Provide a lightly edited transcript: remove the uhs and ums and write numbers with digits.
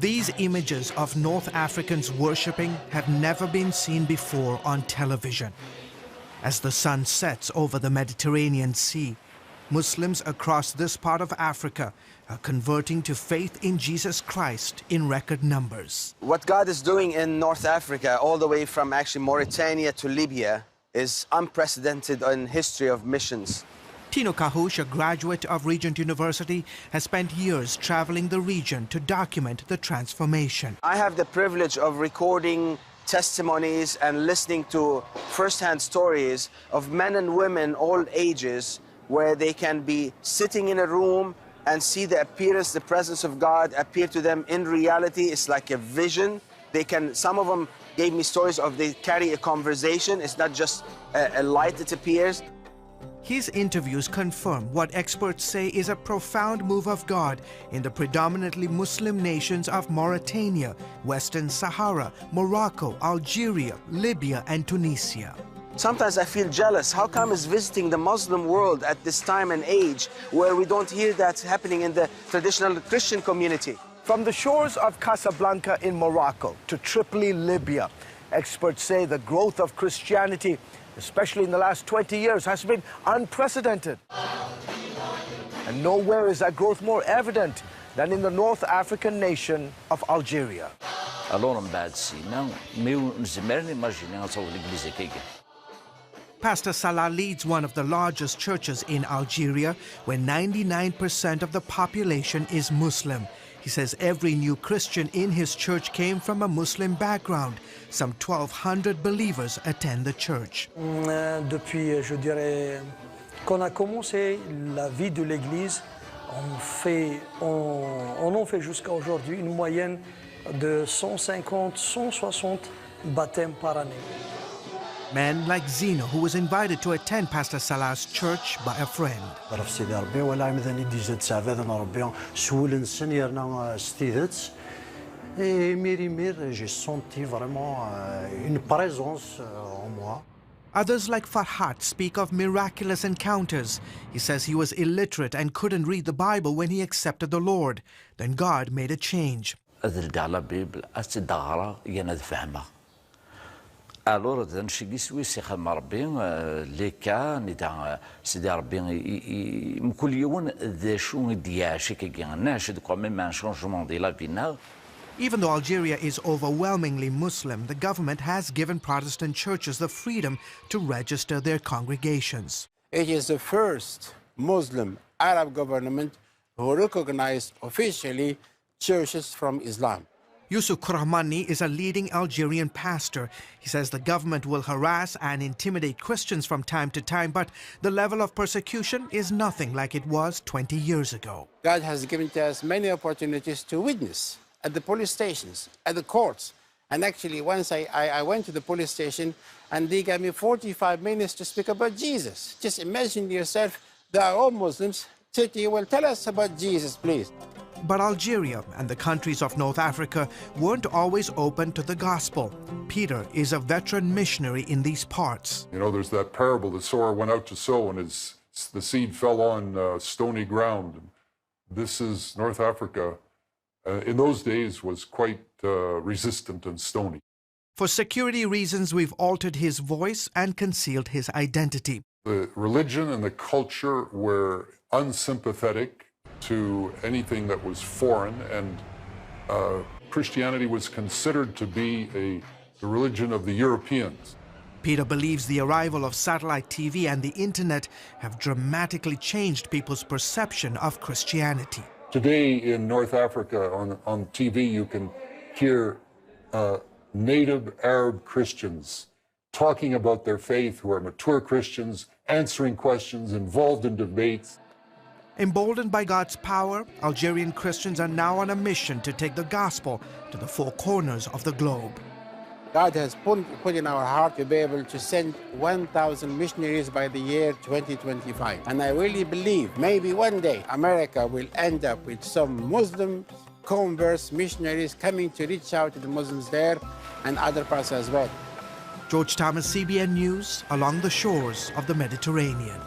These images of North Africans worshipping have never been seen before on television. As the sun sets over the Mediterranean Sea, Muslims across this part of Africa are converting to faith in Jesus Christ in record numbers. What God is doing in North Africa, all the way from actually Mauritania to Libya, is unprecedented in history of missions. Tino Kahush, a graduate of Regent University, has spent years traveling the region to document the transformation. I have the privilege of recording testimonies and listening to first-hand stories of men and women, all ages, where they can be sitting in a room and see the appearance, the presence of God appear to them in reality. It's like a vision. Some of them gave me stories of they carry a conversation. It's not just a light that appears. His interviews confirm what experts say is a profound move of God in the predominantly Muslim nations of Mauritania, Western Sahara, Morocco, Algeria, Libya, and Tunisia. Sometimes I feel jealous. How come it's visiting the Muslim world at this time and age where we don't hear that happening in the traditional Christian community? From the shores of Casablanca in Morocco to Tripoli, Libya, experts say the growth of Christianity, especially in the last 20 years, has been unprecedented. And nowhere is that growth more evident than in the North African nation of Algeria. Pastor Salah leads one of the largest churches in Algeria, where 99% of the population is Muslim. He says every new Christian in his church came from a Muslim background. Some 1,200 believers attend the church. Depuis, je dirais, qu'on a commencé la vie de l'Église, on en fait jusqu'à aujourd'hui une moyenne de 150-160 baptêmes par année. Men like Zino, who was invited to attend Pastor Salah's church by a friend. Others like Farhat speak of miraculous encounters. He says he was illiterate and couldn't read the Bible when he accepted the Lord. Then God made a change. Alors dan شي سويسي خدم ربي لي كان نتاع سيدي ربي كل يوم ذا شو ديا شي كيغناش كو ميم ان شونجمون دي لا فينا. Even though Algeria is overwhelmingly Muslim, the government has given Protestant churches the freedom to register their congregations. It is the first Muslim Arab government who recognized officially churches from Islam. Yusuf Kurahmani is a leading Algerian pastor. He says the government will harass and intimidate Christians from time to time, but the level of persecution is nothing like it was 20 years ago. God has given to us many opportunities to witness at the police stations, at the courts. And actually, once I went to the police station and they gave me 45 minutes to speak about Jesus. Just imagine yourself, they are all Muslims. Say to you, well, tell us about Jesus, please. But Algeria and the countries of North Africa weren't always open to the gospel. Peter is a veteran missionary in these parts. You know, there's that parable, the sower went out to sow and the seed fell on stony ground. This is North Africa. In those days was quite resistant and stony. For security reasons, we've altered his voice and concealed his identity. The religion and the culture were unsympathetic to anything that was foreign, and Christianity was considered to be the religion of the Europeans. Peter believes the arrival of satellite TV and the internet have dramatically changed people's perception of Christianity. Today in North Africa on TV you can hear native Arab Christians talking about their faith, who are mature Christians, answering questions, involved in debates. Emboldened by God's power, Algerian Christians are now on a mission to take the gospel to the four corners of the globe. God has put in our heart to be able to send 1,000 missionaries by the year 2025. And I really believe maybe one day America will end up with some Muslim converts, missionaries coming to reach out to the Muslims there and other parts as well. George Thomas, CBN News, along the shores of the Mediterranean.